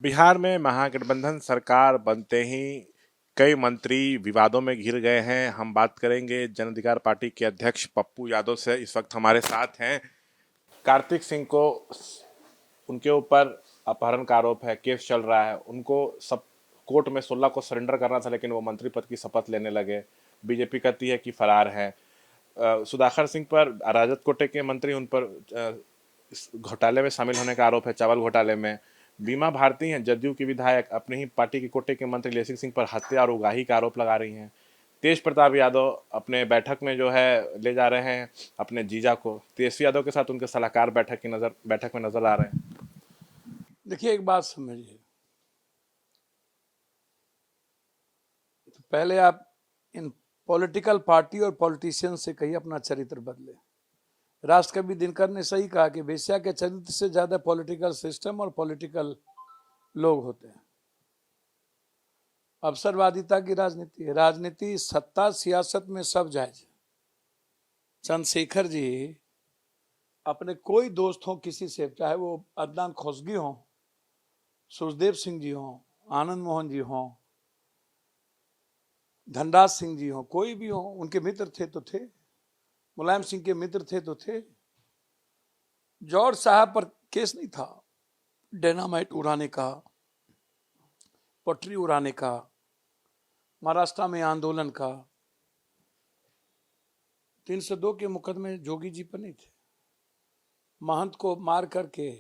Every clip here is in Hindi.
बिहार में महागठबंधन सरकार बनते ही कई मंत्री विवादों में घिर गए हैं। हम बात करेंगे जन अधिकार पार्टी के अध्यक्ष पप्पू यादव से। इस वक्त हमारे साथ हैं। कार्तिक सिंह को उनके ऊपर अपहरण का आरोप है, केस चल रहा है। उनको सब कोर्ट में 16 को सरेंडर करना था, लेकिन वो मंत्री पद की शपथ लेने लगे। बीजेपी कहती है कि फरार है। सुधाकर सिंह पर, राजद कोटे के मंत्री, उन पर इस घोटाले में शामिल होने का आरोप है, चावल घोटाले में। बीमा भारती हैं जदयू की विधायक, अपने ही पार्टी के कोटे के मंत्री लेसी सिंह पर हत्या और उगाही का आरोप लगा रही हैं। तेज प्रताप यादव अपने बैठक में जो है ले जा रहे हैं अपने जीजा को। तेजस्वी यादव के साथ उनके सलाहकार बैठक में नजर आ रहे हैं। देखिए, एक बात समझिए। तो पहले आप इन पॉलिटिकल पार्टी और पॉलिटिशियन से कहिए अपना चरित्र बदले। राष्ट्रकवि दिनकर ने सही कहा कि वेश्या के चरित्र से ज्यादा पॉलिटिकल सिस्टम और पॉलिटिकल लोग होते हैं। अवसरवादिता की राजनीति है। राजनीति, सत्ता, सियासत में सब जायज है। चंद्रशेखर जी अपने कोई दोस्त हो किसी से, चाहे वो अदनान खोसगी हो, सुखदेव सिंह जी हो, आनंद मोहन जी हो, धनराज सिंह जी हो, कोई भी हो, उनके मित्र थे तो थे। मुलायम सिंह के मित्र थे तो थे। जॉर्ज साहब पर केस नहीं था डायनामाइट उड़ाने का, पटरी उड़ाने का, महाराष्ट्र में आंदोलन का। 302 के मुकदमे जोगी जी पर नहीं थे। महंत को मार करके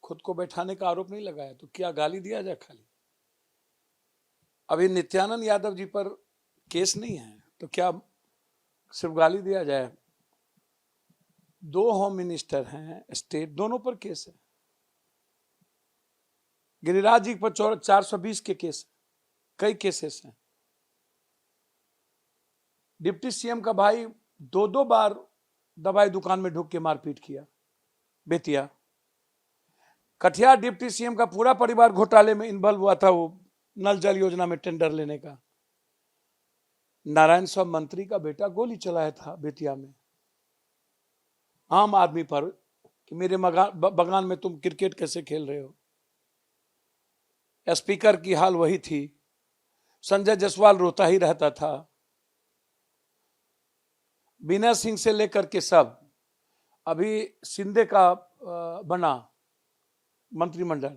खुद को बैठाने का आरोप नहीं लगाया, तो क्या गाली दिया जाए खाली? अभी नित्यानंद यादव जी पर केस नहीं है, तो क्या सिर्फ गाली दिया जाए? 2 होम मिनिस्टर हैं स्टेट, दोनों पर केस है। गिरिराज जी पर 420 के केस, कई केसेस हैं। डिप्टी सीएम का भाई 2 बार दवाई दुकान में ढुक के मारपीट किया, बेतिया। कटिहार डिप्टी सीएम का पूरा परिवार घोटाले में इन्वॉल्व हुआ था, वो नल जल योजना में टेंडर लेने का। नारायण स्वामी मंत्री का बेटा गोली चलाया था बेतिया में आम आदमी पर कि मेरे बगान में तुम क्रिकेट कैसे खेल रहे हो। स्पीकर की हाल वही थी। संजय जायसवाल रोता ही रहता था। विनय सिंह से लेकर के सब, अभी शिंदे का बना मंत्रिमंडल।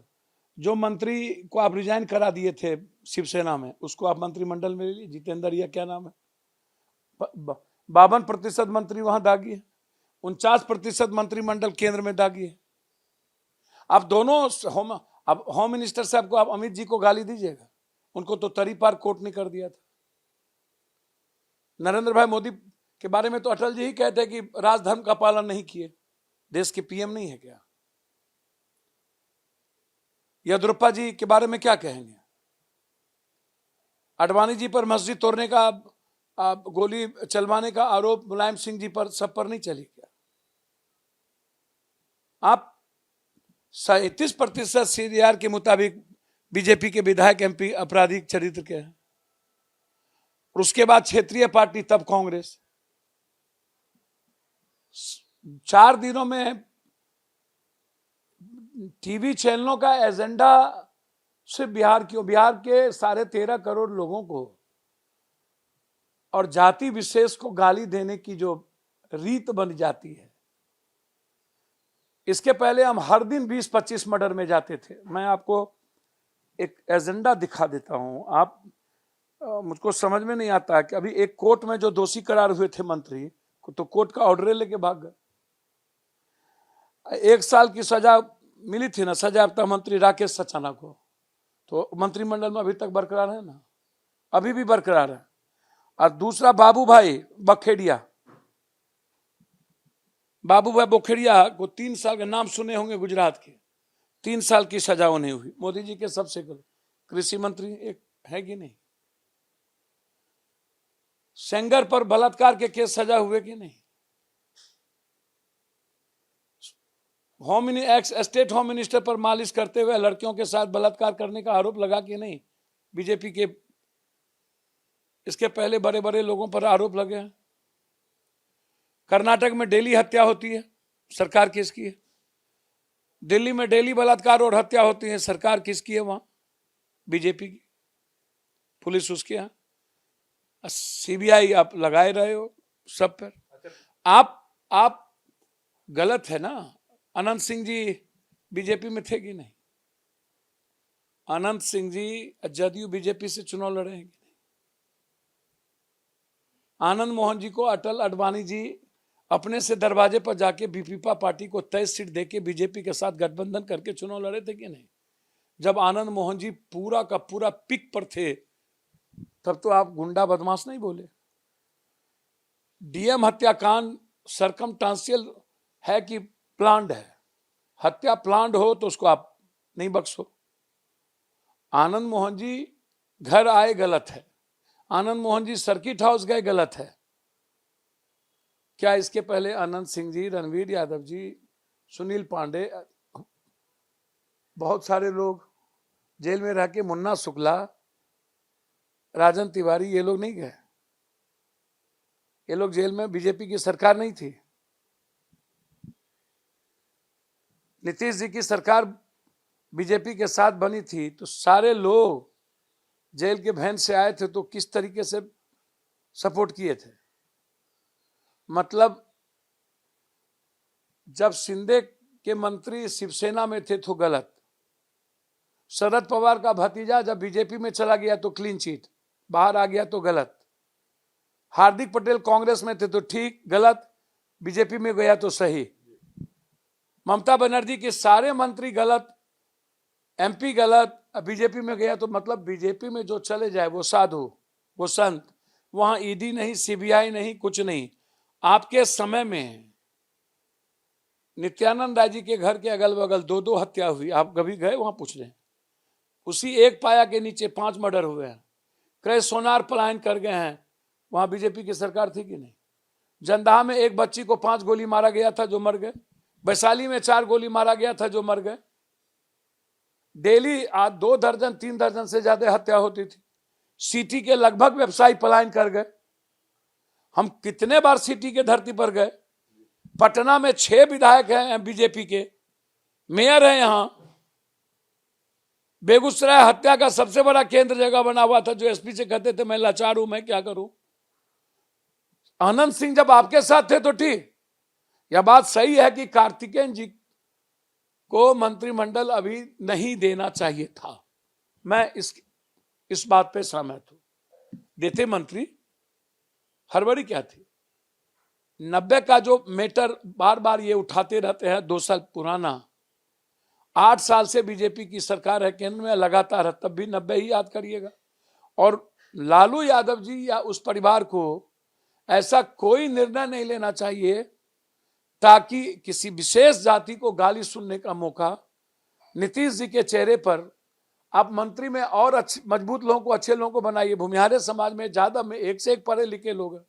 जो मंत्री को आप रिजाइन करा दिए थे शिवसेना में, उसको आप मंत्रिमंडल में ले लीजिए। जितेंद्र या क्या नाम है, 52% मंत्री वहां दागी है। 49% मंत्रिमंडल केंद्र में दागी है। आप दोनों अब होम मिनिस्टर साहब को आप अमित जी को गाली दीजिएगा, उनको तो तरी पार कोर्ट ने कर दिया था। नरेंद्र भाई मोदी के बारे में तो अटल जी ही कहते हैं कि राजधर्म का पालन नहीं किए। देश के पीएम नहीं है क्या? येदियुरप्पा जी के बारे में क्या कहेंगे? अडवाणी जी पर मस्जिद तोड़ने का, गोली चलवाने का आरोप मुलायम सिंह जी पर, सब पर नहीं चली क्या? आप 37% सीडीआर के मुताबिक बीजेपी के विधायक एमपी आपराधिक चरित्र के हैं, और उसके बाद क्षेत्रीय पार्टी, तब कांग्रेस। 4 दिनों में टीवी चैनलों का एजेंडा सिर्फ बिहार के 13.5 करोड़ लोगों को और जाति विशेष को गाली देने की जो रीत बन जाती है। इसके पहले हम हर दिन 20-25 मर्डर में जाते थे। मैं आपको एक एजेंडा दिखा देता हूं। आप मुझको समझ में नहीं आता कि अभी एक कोर्ट में जो दोषी करार हुए थे मंत्री को, तो कोर्ट का ऑर्डर लेके भाग गए। 1 साल की सजा मिली थी ना सजायाफ्ता मंत्री राकेश सचाना को, तो मंत्रिमंडल में अभी तक बरकरार है ना, अभी भी बरकरार है। और दूसरा बाबू भाई बोखेड़िया को 3 साल का, नाम सुने होंगे गुजरात के, 3 साल की सजा उन्हें हुई। मोदी जी के सबसे कृषि मंत्री एक है कि नहीं? सेंगर पर बलात्कार के केस सजा हुए कि नहीं? स्टेट होम मिनिस्टर पर मालिश करते हुए लड़कियों के साथ बलात्कार करने का आरोप लगा कि नहीं? बीजेपी के इसके पहले बड़े बड़े लोगों पर आरोप लगे हैं। कर्नाटक में डेली हत्या होती है, सरकार केस की है। दिल्ली में डेली बलात्कार और हत्या होती है, सरकार किसकी है वहां? बीजेपी की, पुलिस उसके यहाँ, सीबीआई आप लगाए रहे हो सब पर। आप गलत है ना। अनंत सिंह जी बीजेपी में थे कि नहीं? अनंत सिंह जी जदयू बीजेपी से चुनाव लड़े हैं कि नहीं? आनंद मोहन जी को अटल अडवाणी जी अपने से दरवाजे पर जाके बीपीपा पार्टी को 23 सीट देके बीजेपी के साथ गठबंधन करके चुनाव लड़े थे कि नहीं? जब आनंद मोहन जी पूरा का पूरा पिक पर थे तब तो आप गुंडा बदमाश नहीं बोले। डीएम हत्याकांड सरकमस्टांशियल है कि प्लान्ड है? हत्या प्लान्ड हो तो उसको आप नहीं बख्शो। आनंद मोहन जी घर आए गलत है, आनंद मोहन जी सर्किट हाउस गए गलत है। क्या इसके पहले अनंत सिंह जी, रणवीर यादव जी, सुनील पांडे, बहुत सारे लोग जेल में रह के, मुन्ना शुक्ला, राजन तिवारी, ये लोग नहीं गए? ये लोग जेल में, बीजेपी की सरकार नहीं थी? नीतीश जी की सरकार बीजेपी के साथ बनी थी तो सारे लोग जेल के वैन से आए थे तो किस तरीके से सपोर्ट किए थे? मतलब जब शिंदे के मंत्री शिवसेना में थे तो गलत, शरद पवार का भतीजा जब बीजेपी में चला गया तो क्लीन चिट, बाहर आ गया तो गलत, हार्दिक पटेल कांग्रेस में थे तो ठीक, गलत, बीजेपी में गया तो सही, ममता बनर्जी के सारे मंत्री गलत, एमपी गलत, बीजेपी में गया तो मतलब बीजेपी में जो चले जाए वो साधु, वो संत, वहां ईडी नहीं, सीबीआई नहीं, कुछ नहीं। आपके समय में नित्यानंद राय जी के घर के अगल बगल 2-2 हत्या हुई, आप कभी गए वहां पूछ रहे हैं? उसी एक पाया के नीचे 5 मर्डर हुए हैं, कई सोनार पलायन कर गए हैं, वहां बीजेपी की सरकार थी कि नहीं? जंदाहा में एक बच्ची को 5 गोली मारा गया था जो मर गए, वैशाली में 4 गोली मारा गया था जो मर गए, डेली 2 दर्जन 3 दर्जन से ज्यादा हत्या होती थी, सिटी के लगभग व्यवसायी पलायन कर गए। हम कितने बार सिटी के धरती पर गए, पटना में 6 विधायक हैं बीजेपी के, मेयर है यहां, बेगूसराय हत्या का सबसे बड़ा केंद्र जगह बना हुआ था, जो एसपी से कहते थे मैं लाचार हूं, मैं क्या करूं। आनंद सिंह जब आपके साथ थे तो ठीक। यह बात सही है कि कार्तिकेयन जी को मंत्रिमंडल अभी नहीं देना चाहिए था, मैं इस बात पे सहमत हूं। देते मंत्री, हड़बड़ी क्या थी? 90 का जो मैटर बार बार ये उठाते रहते हैं, 2 साल पुराना, 8 साल से बीजेपी की सरकार है केंद्र में लगातार है, तब भी 90 ही याद करिएगा। और लालू यादव जी या उस परिवार को ऐसा कोई निर्णय नहीं लेना चाहिए ताकि किसी विशेष जाति को गाली सुनने का मौका। नीतीश जी के चेहरे पर आप मंत्री में और अच्छे मजबूत लोगों को, अच्छे लोगों को बनाइए। भूमिहारे समाज में ज्यादा में एक से एक पढ़े लिखे लोग हैं,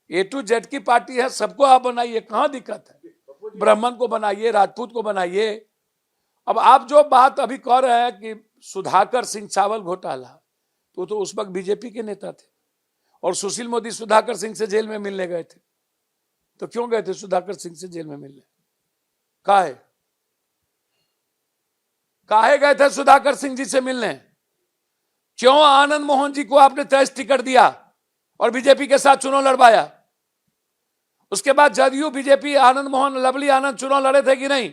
A to Z की पार्टी है, सबको आप बनाइए, कहां दिक्कत है? ब्राह्मण को बनाइए, राजपूत को बनाइए। अब आप जो बात अभी कह रहे हैं कि सुधाकर सिंह चावल घोटाला, तो उस वक्त बीजेपी के नेता थे और सुशील मोदी सुधाकर सिंह से जेल में मिलने गए थे, तो क्यों गए थे सुधाकर सिंह से जेल में मिलने? काहे गए थे सुधाकर सिंह जी से मिलने? क्यों आनंद मोहन जी को आपने 23 टिकट दिया और बीजेपी के साथ चुनाव लड़वाया? उसके बाद जदयू बीजेपी, आनंद मोहन, लवली आनंद चुनाव लड़े थे कि नहीं?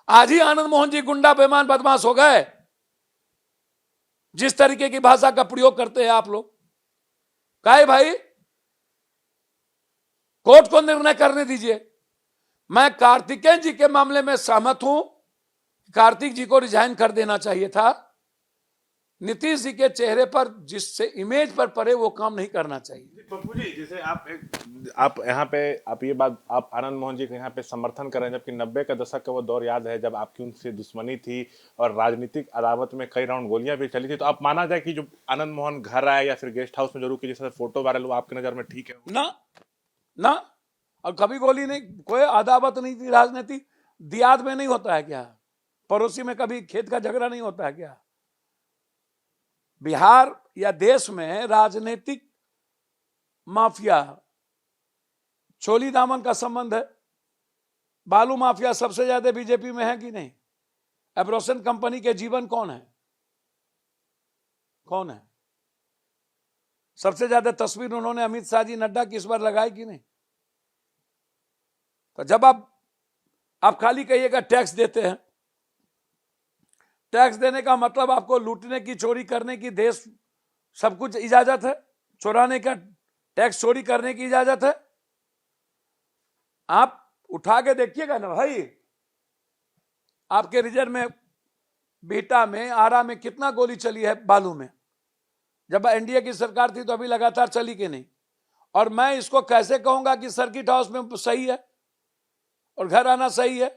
आज ही आनंद मोहन जी गुंडा, बेईमान, बदमाश हो गए। जिस तरीके की भाषा का प्रयोग करते हैं आप लोग, काहे भाई? कोर्ट को निर्णय करने दीजिए। मैं कार्तिकेयन जी के मामले में सहमत हूं, कार्तिक जी को रिजाइन कर देना चाहिए था। नीतीश जी के चेहरे पर जिससे इमेज पर पड़े वो काम नहीं करना चाहिए। पप्पू जी, जैसे आप यहाँ पे आप ये बात आप आनंद मोहन जी के यहाँ पे समर्थन कर रहे हैं, जबकि 90 का दशक का वो दौर याद है जब आपकी उनसे दुश्मनी थी और राजनीतिक अदावत में कई राउंड गोलियां भी चली थी। तो आप माना जाए कि जो आनंद मोहन घर आए या फिर गेस्ट हाउस में जरूर की जैसे फोटो वायरल हुआ, आपकी नजर में ठीक है? ना, और कभी गोली नहीं, कोई अदावत नहीं थी। राजनीति दियाद में नहीं होता है क्या? पड़ोसी में कभी खेत का झगड़ा नहीं होता है क्या? बिहार या देश में राजनीतिक माफिया, चोली दामन का संबंध है। बालू माफिया सबसे ज्यादा बीजेपी में है कि नहीं? एब्रोसन कंपनी के जीवन कौन है? कौन है? सबसे ज्यादा तस्वीर उन्होंने अमित शाह जी, नड्डा की इस बार लगाई कि नहीं? तो जब आप खाली कहिएगा टैक्स देते हैं, टैक्स देने का मतलब आपको लूटने की, चोरी करने की, देश सब कुछ इजाजत है, चुराने का, टैक्स चोरी करने की इजाजत है। आप उठा के देखिएगा ना भाई, आपके रिजर्व में, बीटा में, आरा में कितना गोली चली है बालू में। जब एनडीए की सरकार थी तो अभी लगातार चली कि नहीं? और मैं इसको कैसे कहूंगा कि सर्किट हाउस में सही है और घर आना सही है?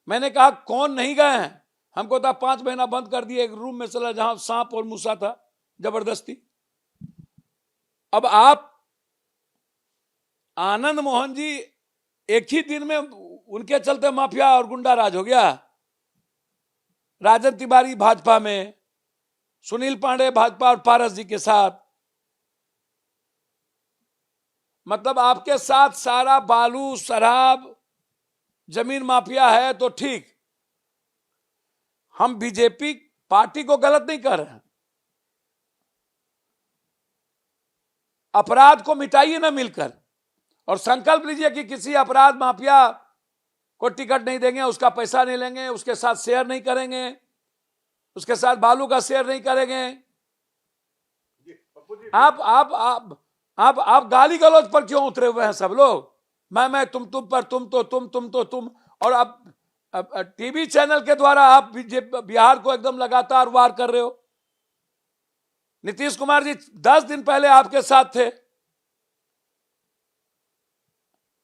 मैंने कहा कौन नहीं गए हैं? हमको था 5 महीना बंद कर दिए, एक रूम में चला जहां सांप और मूसा था, जबरदस्ती। अब आप आनंद मोहन जी एक ही दिन में, उनके चलते माफिया और गुंडा राज हो गया। राजन तिवारी भाजपा में, सुनील पांडे भाजपा और पारस जी के साथ, मतलब आपके साथ सारा बालू, शराब, जमीन माफिया है तो ठीक। हम बीजेपी पार्टी को गलत नहीं कर रहे हैं, अपराध को मिटाइए ना मिलकर, और संकल्प लीजिए कि किसी अपराध माफिया को टिकट नहीं देंगे, उसका पैसा नहीं लेंगे, उसके साथ शेयर नहीं करेंगे, उसके साथ बालू का शेयर नहीं करेंगे। आप गाली गलौज पर क्यों उतरे हुए हैं सब लोग? मैं तुम पर, तुम तो तुम। और अब टीवी चैनल के द्वारा आप बिहार को एकदम लगातार वार कर रहे हो। नीतीश कुमार जी 10 दिन पहले आपके साथ थे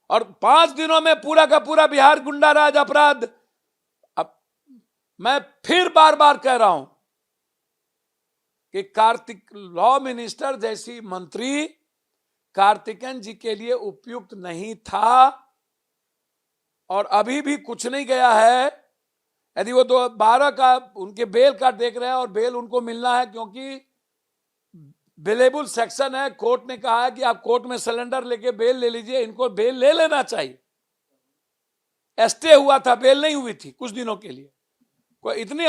और 5 दिनों में पूरा का पूरा बिहार गुंडाराज, अपराध। अब मैं फिर बार बार कह रहा हूं कि कार्तिक, लॉ मिनिस्टर जैसी मंत्री कार्तिकेयन जी के लिए उपयुक्त नहीं था, और अभी भी कुछ नहीं गया है। यदि वो 12 का उनके बेल का देख रहे हैं, और बेल उनको मिलना है क्योंकि बेलेबल सेक्शन है, कोर्ट ने कहा है कि आप कोर्ट में सिलेंडर लेके बेल ले लीजिए, इनको बेल ले लेना चाहिए। स्टे हुआ था, बेल नहीं हुई थी कुछ दिनों के लिए। कोई इतनी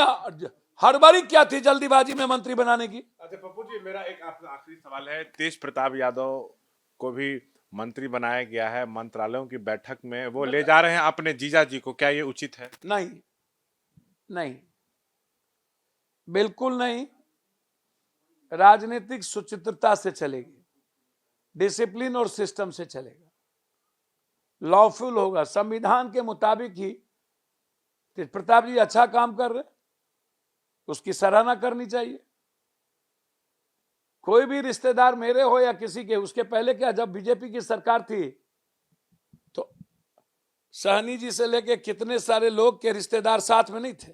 हड़बड़ी क्या थी जल्दीबाजी में मंत्री बनाने की? अच्छा पप्पू जी, मेरा एक आखिरी सवाल है। तेज प्रताप यादव को भी मंत्री बनाया गया है, मंत्रालयों की बैठक में वो ले जा रहे हैं अपने जीजा जी को, क्या ये उचित है? नहीं, नहीं, बिल्कुल नहीं। राजनीतिक सुचित्रता से चलेगी, डिसिप्लिन और सिस्टम से चलेगा, लॉफुल होगा, संविधान के मुताबिक ही। तेज प्रताप जी अच्छा काम कर रहे, उसकी सराहना करनी चाहिए। कोई भी रिश्तेदार मेरे हो या किसी के, उसके पहले क्या, जब बीजेपी की सरकार थी तो सहनी जी से लेके कितने सारे लोग के रिश्तेदार साथ में नहीं थे।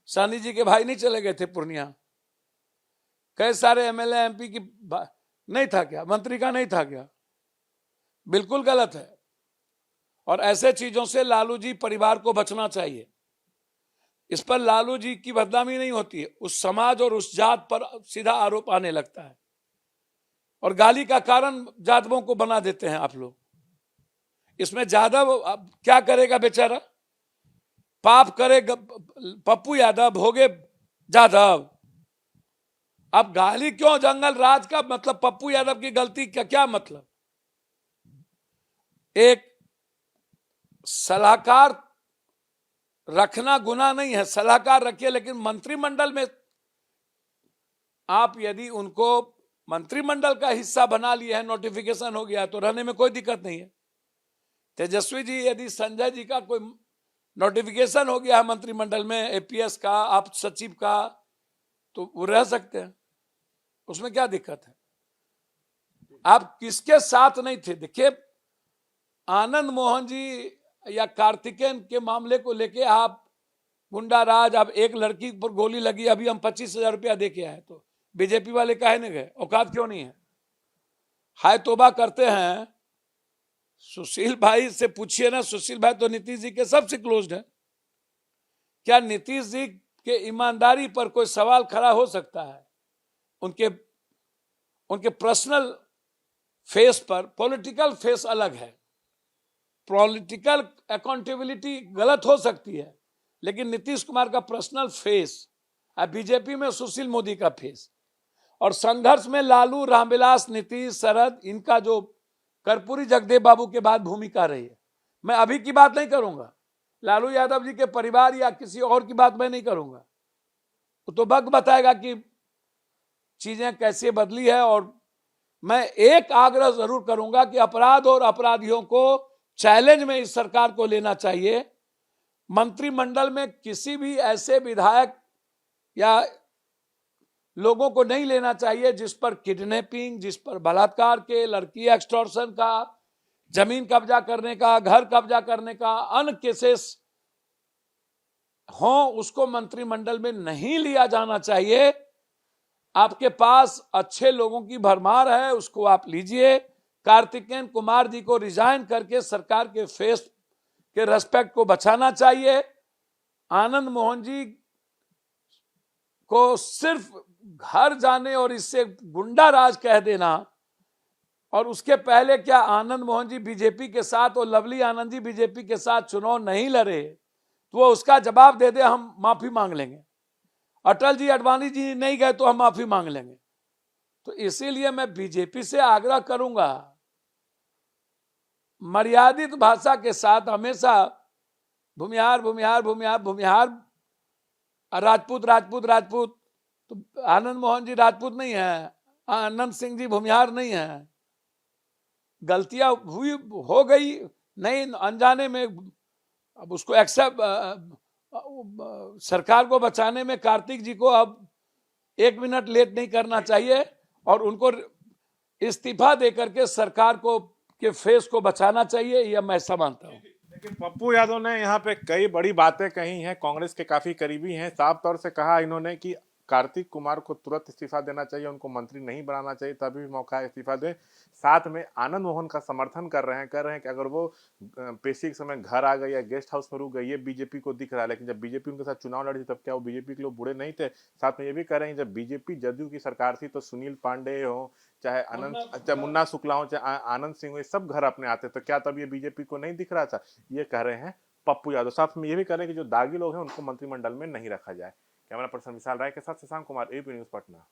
सहनी जी के भाई नहीं चले गए थे पूर्णिया? कई सारे एमएलए एमपी की नहीं था क्या? मंत्री का नहीं था क्या? बिल्कुल गलत है। और ऐसे चीजों से लालू जी परिवार को बचना चाहिए। इस पर लालू जी की बदनामी नहीं होती है, उस समाज और उस जात पर सीधा आरोप आने लगता है, और गाली का कारण जादवों को बना देते हैं आप लोग। इसमें जादव क्या करेगा बेचारा? पाप करे पप्पू यादव, भोगे जादव। अब गाली क्यों? जंगल राज का मतलब पप्पू यादव की गलती का क्या मतलब? एक सलाहकार रखना गुनाह नहीं है, सलाहकार रखिए, लेकिन मंत्रिमंडल में आप यदि उनको मंत्रिमंडल का हिस्सा बना लिए हैं, नोटिफिकेशन हो गया, तो रहने में कोई दिक्कत नहीं है। तेजस्वी जी, यदि संजय जी का कोई नोटिफिकेशन हो गया है मंत्रिमंडल में, एपीएस का, आप सचिव का, तो वो रह सकते हैं, उसमें क्या दिक्कत है? आप किसके साथ नहीं थे? देखिए, आनंद मोहन जी या कार्तिकेयन के मामले को लेके आप गुंडा राज, अब एक लड़की पर गोली लगी, अभी हम 25,000 रुपया दे के आए, तो बीजेपी वाले काहे नहीं गए? औकात क्यों नहीं है? हाय तोबा करते हैं। सुशील भाई से पूछिए ना, सुशील भाई तो नीतीश जी के सबसे क्लोज्ड है। क्या नीतीश जी के ईमानदारी पर कोई सवाल खड़ा हो सकता है? उनके पर्सनल फेस पर, पॉलिटिकल फेस अलग है, पॉलिटिकल अकाउंटेबिलिटी गलत हो सकती है, लेकिन नीतीश कुमार का पर्सनल फेस, बीजेपी में सुशील मोदी का फेस, और संघर्ष में लालू, रामविलास, नीतीश, शरद, इनका जो कर्पूरी जगदेव बाबू के बाद भूमिका रही है। मैं अभी की बात नहीं करूंगा, लालू यादव जी के परिवार या किसी और की बात मैं नहीं करूंगा, तो वक्त बताएगा कि चीजें कैसे बदली है। और मैं एक आग्रह जरूर करूंगा कि अपराध और अपराधियों को चैलेंज में इस सरकार को लेना चाहिए। मंत्रिमंडल में किसी भी ऐसे विधायक या लोगों को नहीं लेना चाहिए जिस पर किडनैपिंग, जिस पर बलात्कार के, लड़की एक्सटॉर्शन का, जमीन कब्जा करने का, घर कब्जा करने का, अन्य केसेस हो, उसको मंत्रिमंडल में नहीं लिया जाना चाहिए। आपके पास अच्छे लोगों की भरमार है, उसको आप लीजिए। कार्तिकेय कुमार जी को रिजाइन करके सरकार के फेस के रेस्पेक्ट को बचाना चाहिए। आनंद मोहन जी को सिर्फ घर जाने और इससे गुंडा राज कह देना, और उसके पहले क्या आनंद मोहन जी बीजेपी के साथ और लवली आनंद जी बीजेपी के साथ चुनाव नहीं लड़े, तो वो उसका जवाब दे दे, हम माफी मांग लेंगे। अटल जी, अडवाणी जी नहीं गए तो हम माफी मांग लेंगे। तो इसीलिए मैं बीजेपी से आग्रह करूंगा, मर्यादित भाषा के साथ हमेशा भूमिहार भूमिहार भूमिहार भूमिहार, राजपूत राजपूत राजपूत, तो आनंद मोहन जी राजपूत नहीं है, आनंद सिंह जी भूमिहार नहीं है। गलतियां हुई, हो गई, नहीं अनजाने में, अब उसको एक्सेप्ट, सरकार को बचाने में कार्तिक जी को अब 1 मिनट लेट नहीं करना चाहिए और उनको इस्तीफा देकर के सरकार को के फेस को बचाना चाहिए, यह मैं समझता हूं। लेकिन पप्पू यादव ने यहाँ पे कई बड़ी बातें कही हैं, कांग्रेस के काफी करीबी हैं, साफ तौर से कहा इन्होंने कि कार्तिक कुमार को तुरंत इस्तीफा देना चाहिए, उनको मंत्री नहीं बनाना चाहिए, तभी भी मौका है इस्तीफा दे। साथ में आनंद मोहन का समर्थन कर रहे हैं कि अगर वो पेशी के समय घर आ गए या गेस्ट हाउस में रुक गए, ये बीजेपी को दिख रहा है, लेकिन जब बीजेपी उनके साथ चुनाव लड़ी तब क्या वो बीजेपी के लोग बुरे नहीं थे। साथ में ये भी कह रहे हैं जब बीजेपी जदयू की सरकार थी तो सुनील पांडे हो, चाहे मुन्ना शुक्ला हो, चाहे आनंद सिंह हो, ये सब घर अपने आते, तो क्या तब ये बीजेपी को नहीं दिख रहा था? ये कह रहे हैं पप्पू यादव। साथ में ये भी कह रहे हैं कि जो दागी लोग हैं उनको मंत्रिमंडल में नहीं रखा जाए। कैमरा पर्सन विशाल राय के साथ शशांक कुमार, एबीपी न्यूज, पटना।